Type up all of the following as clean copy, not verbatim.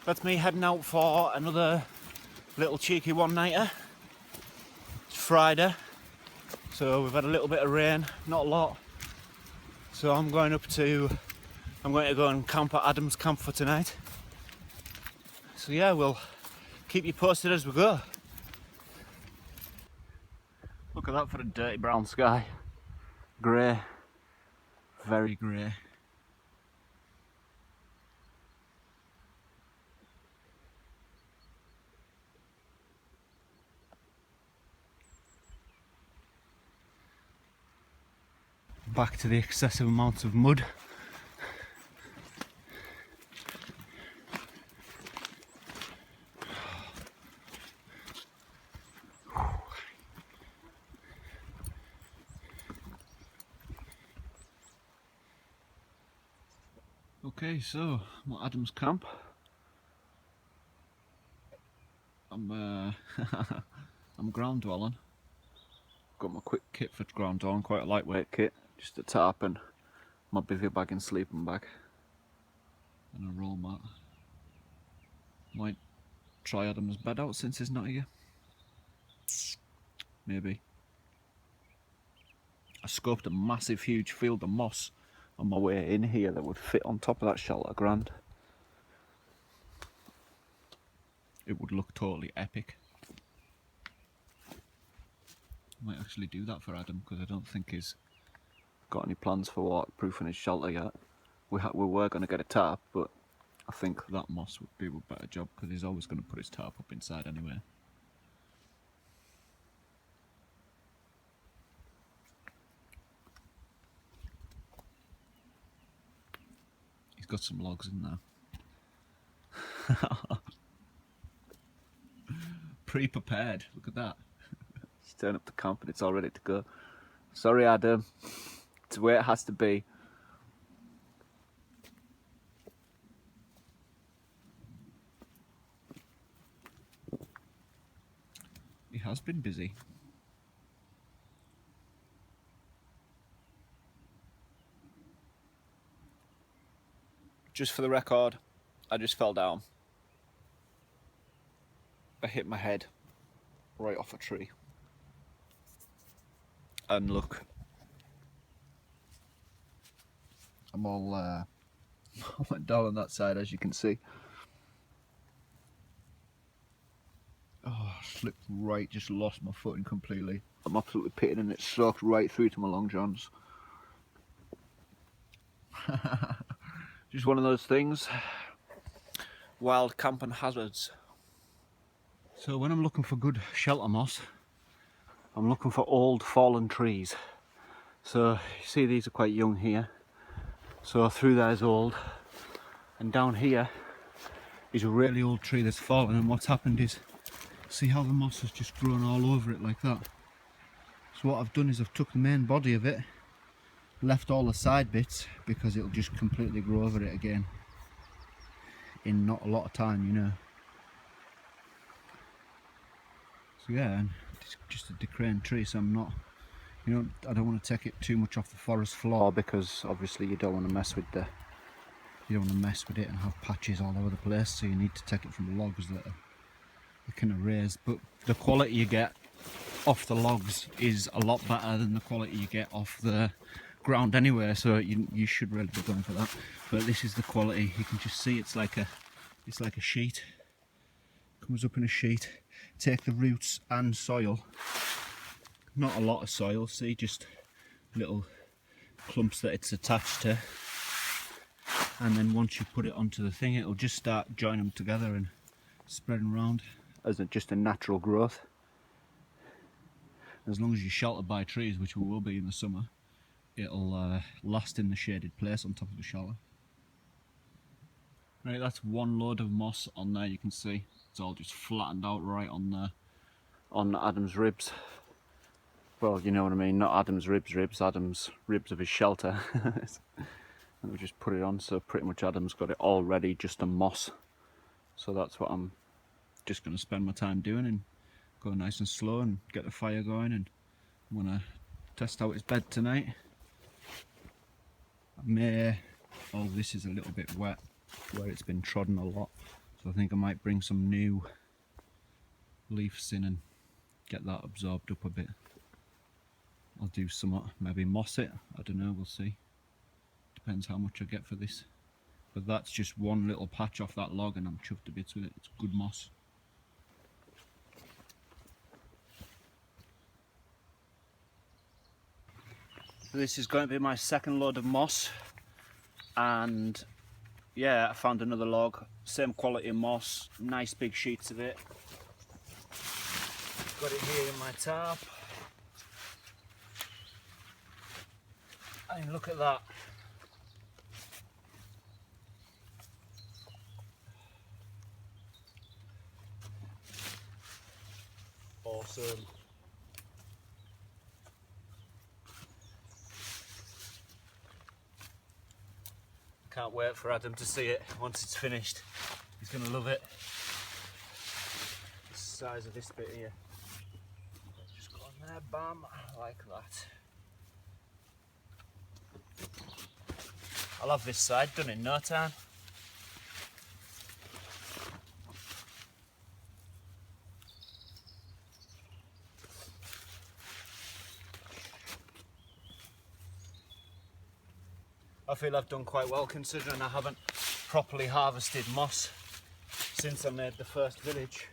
That's me heading out for another little cheeky one-nighter. It's Friday, so we've had a little bit of rain, not a lot. So I'm going to go and camp at Adam's camp for tonight. So yeah, we'll keep you posted as we go. Look at that for a dirty brown sky. Grey, very grey. Back to the excessive amounts of mud. Okay, so I'm at Adam's camp. I'm ground dwelling. Got my quick kit for ground dwelling, quite a lightweight kit. Just a tarp and my bivy bag and sleeping bag. And a roll mat. Might try Adam's bed out since he's not here. Maybe. I scoped a massive huge field of moss on my way in here that would fit on top of that shelter grand. It would look totally epic. I might actually do that for Adam because I don't think he's got any plans for waterproofing his shelter yet. We were going to get a tarp, but I think that moss would be a better job because he's always going to put his tarp up inside anyway. He's got some logs in there. Pre-prepared, look at that. He's turned up to camp and it's all ready to go. Sorry Adam, it's the way it has to be. He has been busy. Just for the record, I just fell down. I hit my head right off a tree. And look, I'm all went down on that side, as you can see. Oh, I slipped right, just lost my footing completely. I'm absolutely pitting and it soaked right through to my long johns. Just one of those things. Wild camping hazards. So when I'm looking for good shelter moss, I'm looking for old fallen trees. So you see these are quite young here. So through there is old. And down here is a really old tree that's fallen, and what's happened is, see how the moss has just grown all over it like that. So what I've done is I've took the main body of it, left all the side bits because it'll just completely grow over it again in not a lot of time, you know. So yeah, and it's just a decaying tree, so I'm not, you know, I don't want to take it too much off the forest floor because obviously you don't want to mess with it and have patches all over the place, so you need to take it from logs that are kind of raised. But the quality you get off the logs is a lot better than the quality you get off the ground anyway, so you should really be going for that. But this is the quality. You can just see it's like a sheet. Comes up in a sheet. Take the roots and soil, not a lot of soil, see, just little clumps that it's attached to, and then once you put it onto the thing, it'll just start joining them together and spreading around as just a natural growth. As long as you're sheltered by trees, which we will be in the summer, it'll last in the shaded place on top of the shelter. Right, that's one load of moss on there. You can see it's all just flattened out right on there, on Adam's ribs. Well, you know what I mean, not Adam's ribs, Adam's ribs of his shelter. And we just put it on, so pretty much Adam's got it all ready, just a moss. So that's what I'm just going to spend my time doing, and go nice and slow and get the fire going. And I'm going to test out his bed tonight. Oh, this is a little bit wet where it's been trodden a lot, So I think I might bring some new leaves in and get that absorbed up a bit. I'll do some, maybe moss it, I don't know, we'll see. Depends how much I get for this. But that's just one little patch off that log and I'm chuffed to bits with it. It's good moss. This is going to be my second load of moss, and yeah, I found another log, same quality moss, nice big sheets of it. Got it here in my tarp. And look at that. Awesome. Can't wait for Adam to see it once it's finished. He's going to love it. The size of this bit here. Just go on there, bam, like that. I'll have this side done in no time. I feel I've done quite well considering I haven't properly harvested moss since I made the first village.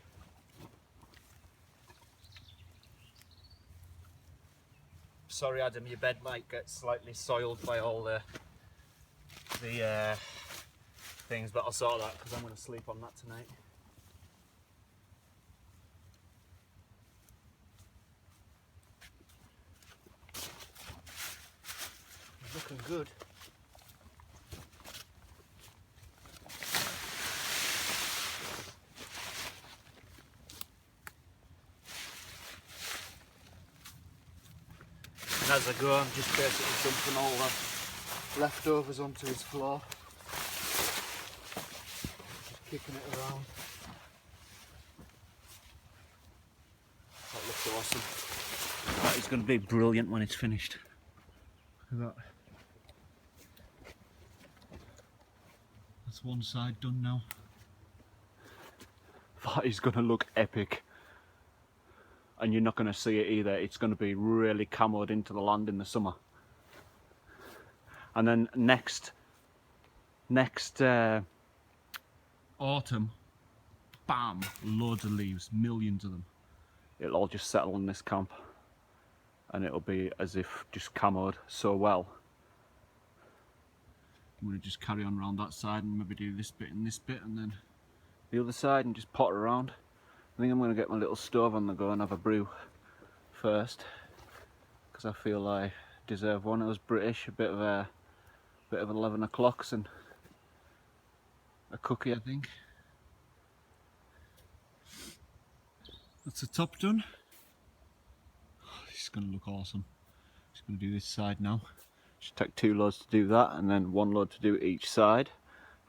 Sorry Adam, your bed might get slightly soiled by all the things, but I'll sort that because I'm going to sleep on that tonight. It's looking good. And as I go, I'm just basically dumping all the leftovers onto his floor. Just kicking it around. That looks awesome. That is going to be brilliant when it's finished. Look at that. That's one side done now. That is going to look epic. And you're not going to see it either. It's going to be really camoed into the land in the summer. And then next autumn, bam, loads of leaves, millions of them. It'll all just settle in this camp and it'll be as if just camoed so well. I'm going to just carry on around that side and maybe do this bit and then the other side and just potter around. I think I'm going to get my little stove on the go and have a brew first because I feel I deserve one. It was British, a bit of 11 o'clocks and a cookie, I think. That's the top done. This is going to look awesome. Just going to do this side now. Just take 2 loads to do that and then 1 load to do each side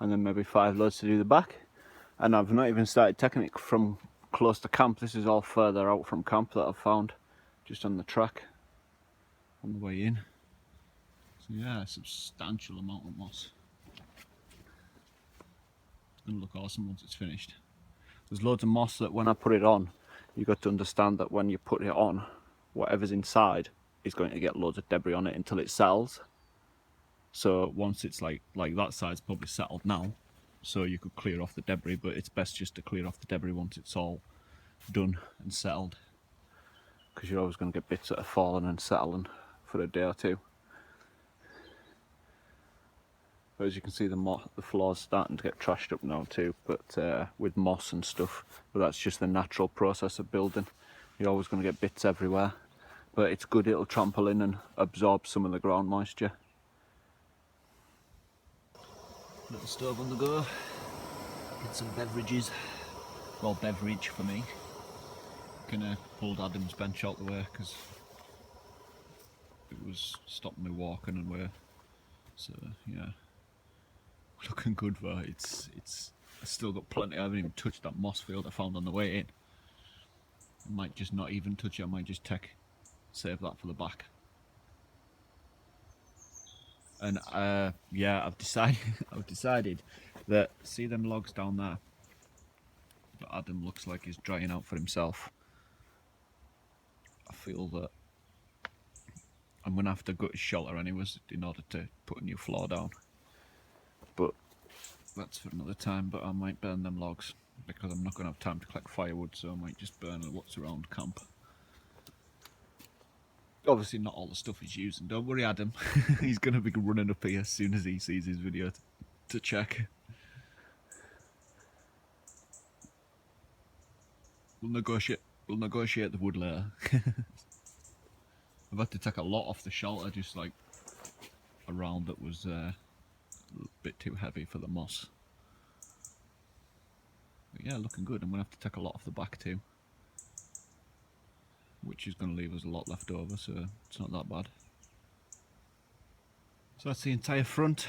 and then maybe 5 loads to do the back. And I've not even started taking it from close to camp. This is all further out from camp that I've found just on the track on the way in. So yeah, a substantial amount of moss. It's going to look awesome once it's finished. There's loads of moss that when I put it on, you've got to understand that when you put it on, whatever's inside is going to get loads of debris on it until it settles. So once it's like that side's probably settled now, so you could clear off the debris, but it's best just to clear off the debris once it's all done and settled, because you're always going to get bits that are falling and settling for a day or two. But as you can see, the floor's starting to get trashed up now too, but with moss and stuff. But that's just the natural process of building. You're always going to get bits everywhere, but it's good, it'll trample in and absorb some of the ground moisture. Little stove on the go, get some beverages, well, beverage for me. Gonna pulled Adam's bench out the way because it was stopping me walking and way. So yeah, looking good though. It's I still got plenty. I haven't even touched that moss field I found on the way in. I might just not even touch it. I might just save that for the back. And yeah, I've decided that, see them logs down there, but Adam looks like he's drying out for himself. I feel that I'm going to have to gut his shelter anyways in order to put a new floor down. But that's for another time, but I might burn them logs because I'm not going to have time to collect firewood, so I might just burn what's around camp. Obviously not all the stuff he's using, don't worry Adam. He's going to be running up here as soon as he sees his video to check. We'll negotiate the wood later. I've had to take a lot off the shelter, just like around that was a bit too heavy for the moss. But yeah, looking good. I'm going to have to take a lot off the back too, which is going to leave us a lot left over, so it's not that bad. So that's the entire front.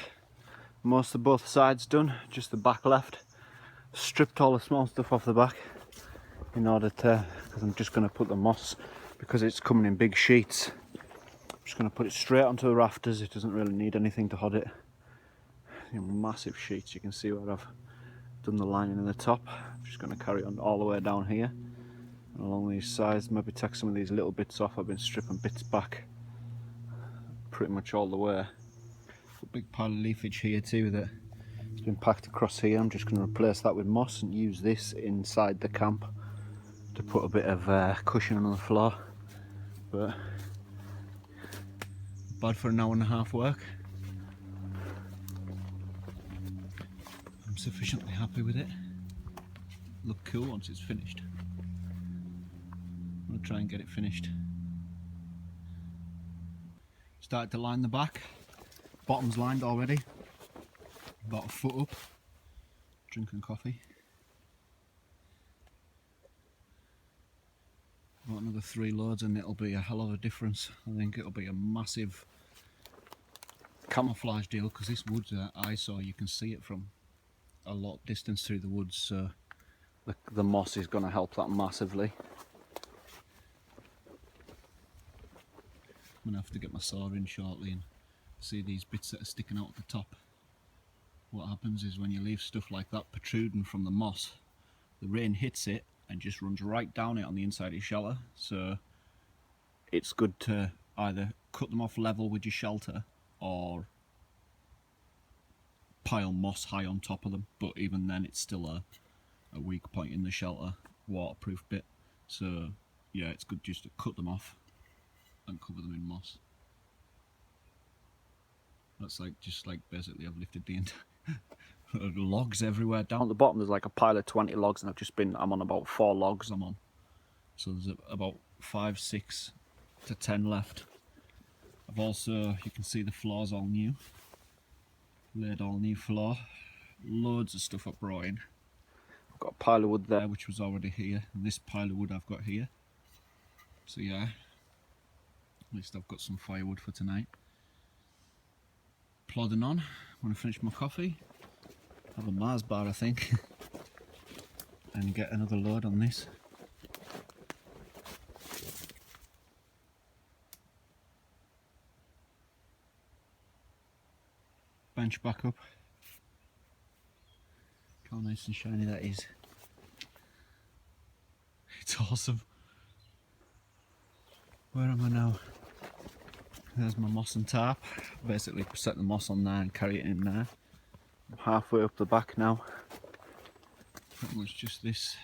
Most of both sides done, just the back left. Stripped all the small stuff off the back in order to, because I'm just going to put the moss, because it's coming in big sheets. I'm just going to put it straight onto the rafters. It doesn't really need anything to hold it. Massive sheets, you can see where I've done the lining in the top. I'm just going to carry on all the way down here and along these sides, maybe take some of these little bits off. I've been stripping bits back pretty much all the way. A big pile of leafage here too that has been packed across here. I'm just going to replace that with moss and use this inside the camp to put a bit of cushion on the floor. But bad for an hour and a half work. I'm sufficiently happy with it. Look cool once it's finished. I'm going to try and get it finished. Started to line the back. Bottom's lined already. About a foot up. Drinking coffee. About another 3 loads and it'll be a hell of a difference. I think it'll be a massive camouflage deal, because this wood's an eyesore. You can see it from a lot of distance through the woods, so the moss is going to help that massively. I'm going to have to get my saw in shortly and see these bits that are sticking out at the top. What happens is when you leave stuff like that protruding from the moss, the rain hits it and just runs right down it on the inside of your shelter. So it's good to either cut them off level with your shelter or pile moss high on top of them, but even then it's still a weak point in the shelter, waterproof bit. So yeah, it's good just to cut them off and cover them in moss. That's just like basically I've lifted the entire logs everywhere down at the bottom. There's like a pile of 20 logs and I'm on about 4 logs I'm on. So there's about 5, 6 to 10 left. I've also, you can see the floor's all new. Laid all new floor. Loads of stuff I brought in. I've got a pile of wood there which was already here, and this pile of wood I've got here. So yeah, at least I've got some firewood for tonight. Plodding on, I'm going to finish my coffee, have a Mars bar I think, and get another load on this. Bench back up. Look how nice and shiny that is. It's awesome. Where am I now? There's my moss and tarp. Basically set the moss on there and carry it in there. I'm halfway up the back now. Pretty much just this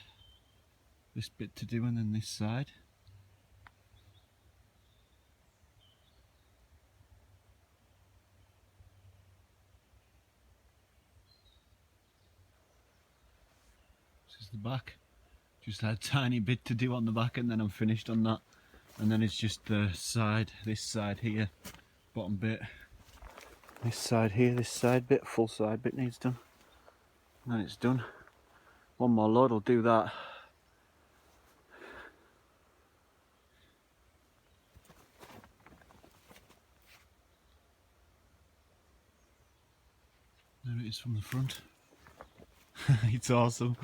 bit to do, and then this side. This is the back. Just had a tiny bit to do on the back and then I'm finished on that. And then it's just the side, this side here, bottom bit. This side here, this side bit, full side bit needs done. And then it's done. One more load will do that. There it is from the front. It's awesome.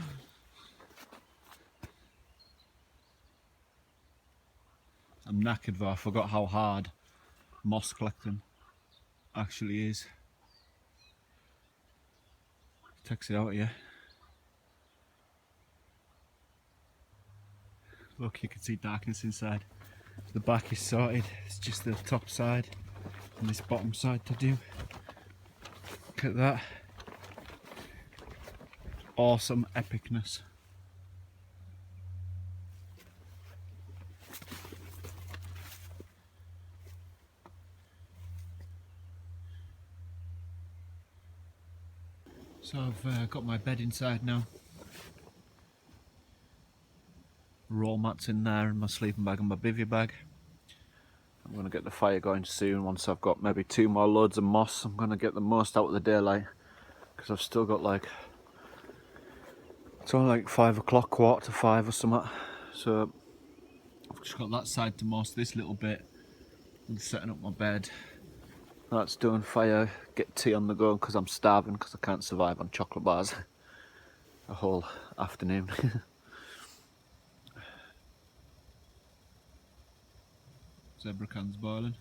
I'm knackered though, I forgot how hard moss collecting actually is. It takes it out of you. Look, you can see darkness inside. The back is sorted, it's just the top side and this bottom side to do. Look at that. Awesome epicness. So I've got my bed inside now. Roll mats in there and my sleeping bag and my bivy bag. I'm going to get the fire going soon. Once I've got maybe 2 more loads of moss, I'm going to get the most out of the daylight, because I've still got like, it's only like 5 o'clock, 4:45 or something. So I've just got that side to moss, this little bit, and setting up my bed. That's doing fire, get tea on the go because I'm starving, because I can't survive on chocolate bars a whole afternoon. Zebra cans boiling.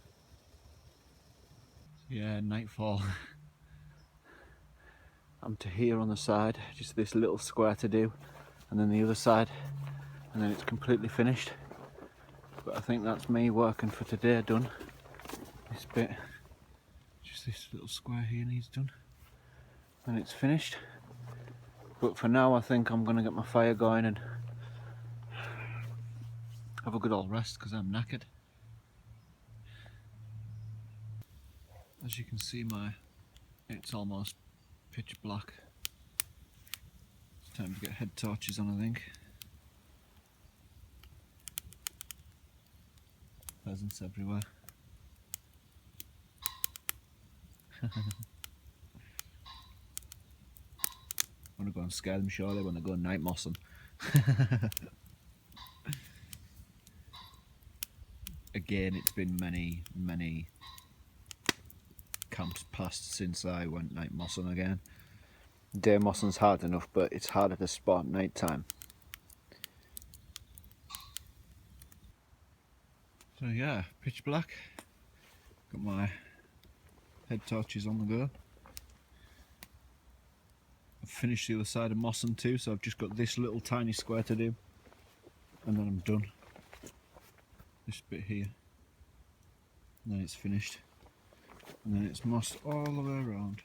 Yeah, nightfall. I'm to here on the side, just this little square to do, and then the other side, and then it's completely finished. But I think that's me working for today done. This bit, just this little square here needs done, and it's finished. But for now I think I'm going to get my fire going and have a good old rest, because I'm knackered. As you can see, it's almost pitch black. It's time to get head torches on, I think. Pheasants everywhere. I'm gonna go and scare them surely when they go night mossing. Again, it's been many camps past since I went night mossing again. Day mossing's hard enough, but it's harder to spot night time. So yeah, pitch black. Got my head torches on the go. I've finished the other side of mossing too, so I've just got this little tiny square to do, and then I'm done. This bit here, and then it's finished, and then it's mossed all the way around.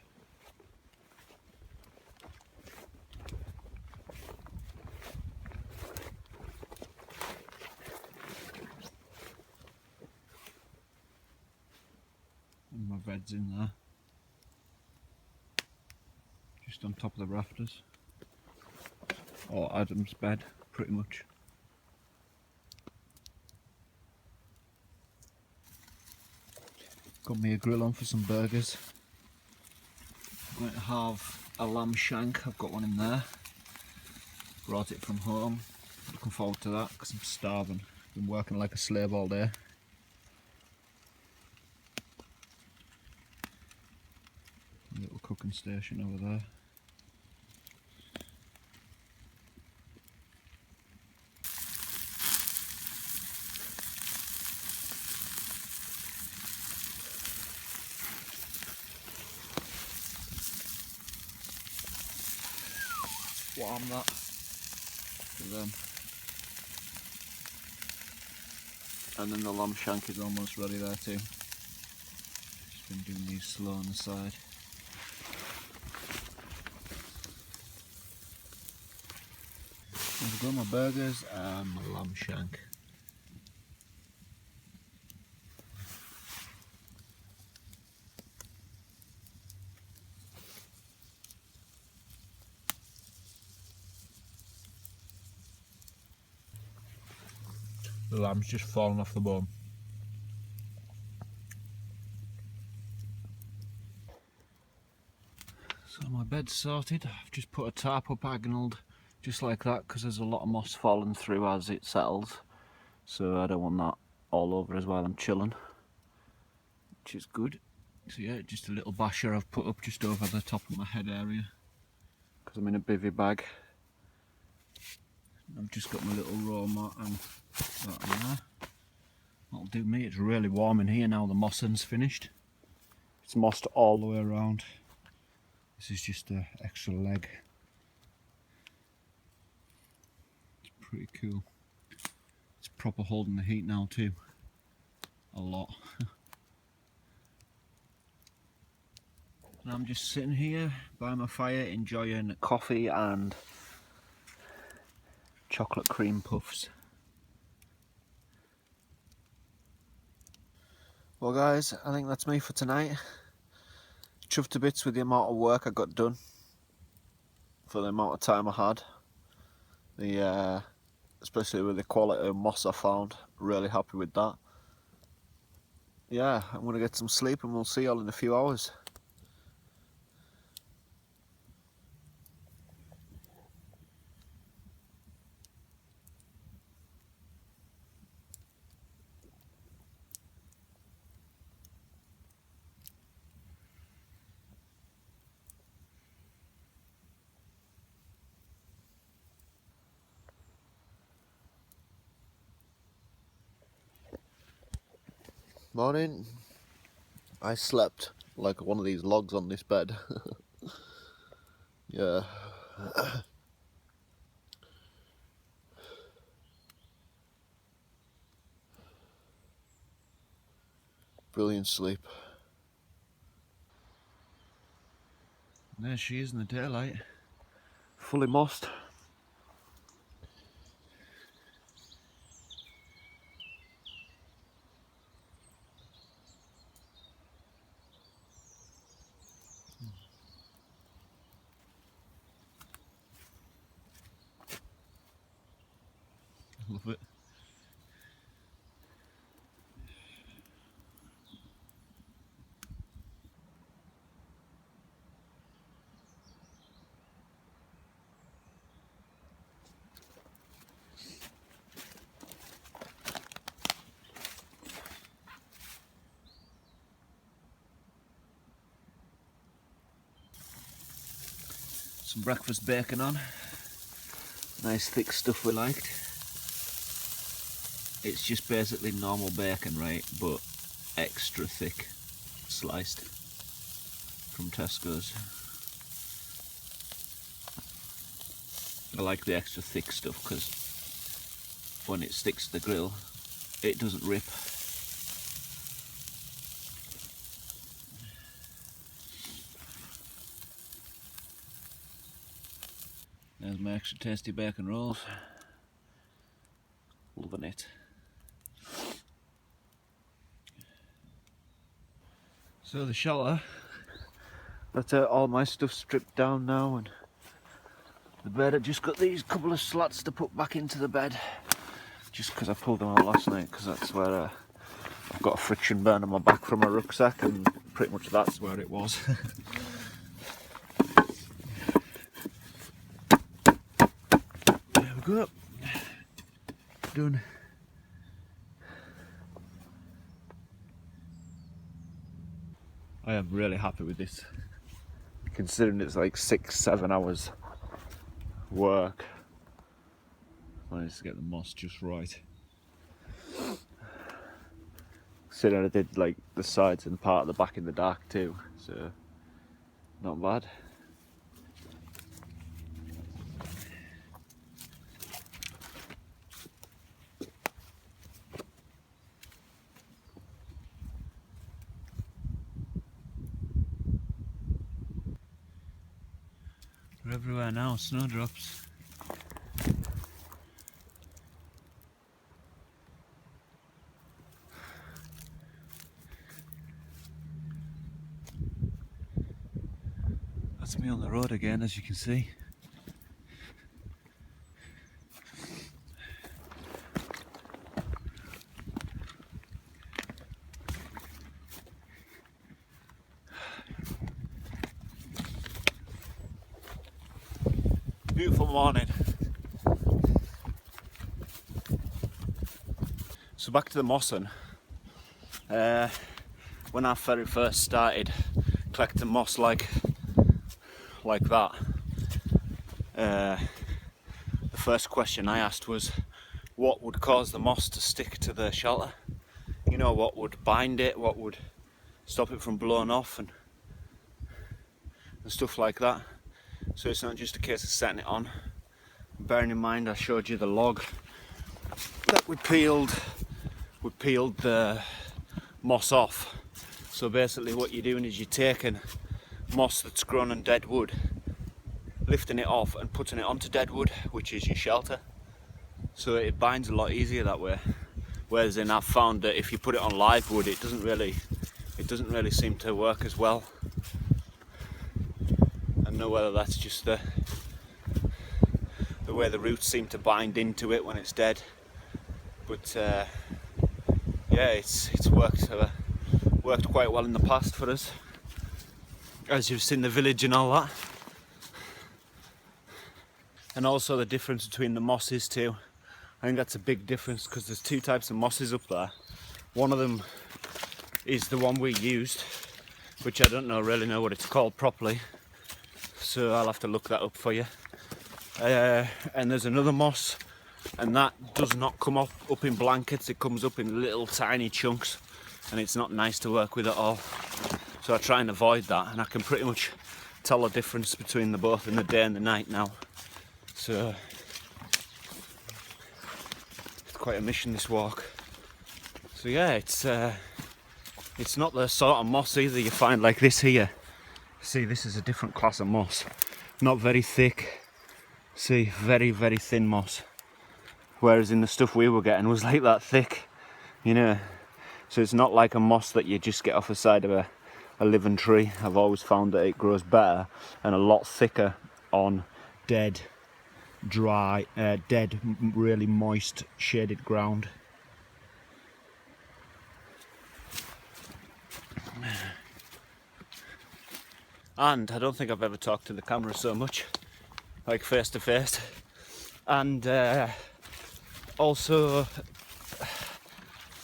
And my bed's in there, just on top of the rafters, or Adam's bed, pretty much. Got me a grill on for some burgers. I'm going to have a lamb shank, I've got one in there. Brought it from home, looking forward to that because I'm starving. Been working like a slave all day. Little cooking station over there. Warm that for them. And then the lamb shank is almost ready there too. Just been doing these slow on the side. I've got my burgers and my lamb shank. The lamb's just fallen off the bone. So my bed's sorted. I've just put a tarp up agonaled just like that because there's a lot of moss falling through as it settles. So I don't want that all over as well. I'm chilling, which is good. So yeah, just a little basher I've put up just over the top of my head area because I'm in a bivy bag. I've just got my little raw mat and that on there. That'll do me. It's really warm in here now the mossing's finished. It's mossed all the way around. This is just an extra leg. It's pretty cool. proper holding the heat now too. A lot. And I'm just sitting here by my fire enjoying coffee and chocolate cream puffs. Well guys, I think that's me for tonight. Chuffed to bits with the amount of work I got done for the amount of time I had. Especially with the quality of moss I found, really happy with that. Yeah, I'm gonna get some sleep and we'll see y'all in a few hours. Morning. I slept like one of these logs on this bed. Yeah. Brilliant sleep. And there she is in the daylight. Fully mossed. Love it. Some breakfast bacon on. Nice thick stuff we liked. It's just basically normal bacon, right? But extra thick, sliced from Tesco's. I like the extra thick stuff because when it sticks to the grill, it doesn't rip. There's my extra tasty bacon rolls. Loving it. So the shelter, that's all my stuff stripped down now, and the bed, I just got these couple of slats to put back into the bed, just because I pulled them out last night, because that's where I've got a friction burn on my back from my rucksack, and pretty much that's where it was. There we go. Done. I am really happy with this, considering it's like 6-7 hours work. Managed to get the moss just right. Considering I did like the sides and part of the back in the dark too, so not bad. They're everywhere now, snowdrops. That's me on the road again, as you can see. Beautiful morning. So back to the mossing. When our ferry first started collecting moss like that, the first question I asked was, what would cause the moss to stick to the shelter? You know, what would bind it, what would stop it from blowing off and stuff like that. So it's not just a case of setting it on. Bearing in mind I showed you the log that we peeled the moss off. So basically what you're doing is you're taking moss that's grown on dead wood, lifting it off and putting it onto dead wood, which is your shelter. So it binds a lot easier that way. Whereas then I've found that if you put it on live wood, it doesn't really seem to work as well. I don't know whether that's just the way the roots seem to bind into it when it's dead. But yeah, it's worked quite well in the past for us, as you've seen the village and all that. And also the difference between the mosses too. I think that's a big difference because there's two types of mosses up there. One of them is the one we used, which I don't really know what it's called properly, so I'll have to look that up for you. And there's another moss, and that does not come up in blankets. It comes up in little tiny chunks, and it's not nice to work with at all. So I try and avoid that, and I can pretty much tell the difference between the both in the day and the night now. So it's quite a mission, this walk. So yeah, it's not the sort of moss either you find like this here. See, this is a different class of moss. Not very thick. See, very, very thin moss. Whereas in the stuff we were getting was like that thick, you know. So it's not like a moss that you just get off the side of a living tree. I've always found that it grows better and a lot thicker on dead, dry, really moist, shaded ground. And I don't think I've ever talked to the camera so much, like face to face. And also,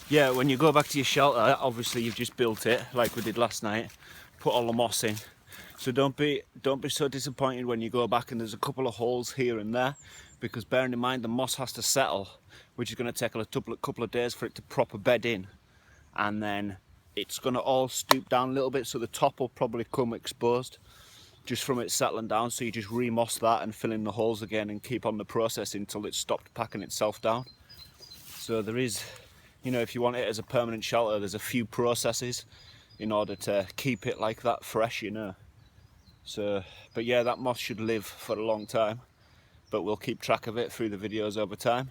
yeah, when you go back to your shelter, obviously you've just built it like we did last night, put all the moss in. So don't be so disappointed when you go back and there's a couple of holes here and there, because bearing in mind the moss has to settle, which is going to take a couple of days for it to proper bed in, and then it's going to all stoop down a little bit, so the top will probably come exposed just from it settling down. So you just re-moss that and fill in the holes again and keep on the process until it's stopped packing itself down. So there is, you know, if you want it as a permanent shelter, there's a few processes in order to keep it like that fresh, you know. So, but yeah, that moss should live for a long time, but we'll keep track of it through the videos over time.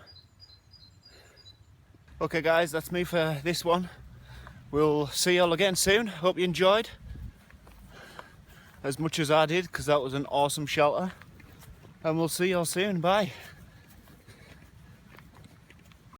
Okay guys, that's me for this one. We'll see you all again soon. Hope you enjoyed as much as I did, because that was an awesome shelter. And we'll see you all soon. Bye.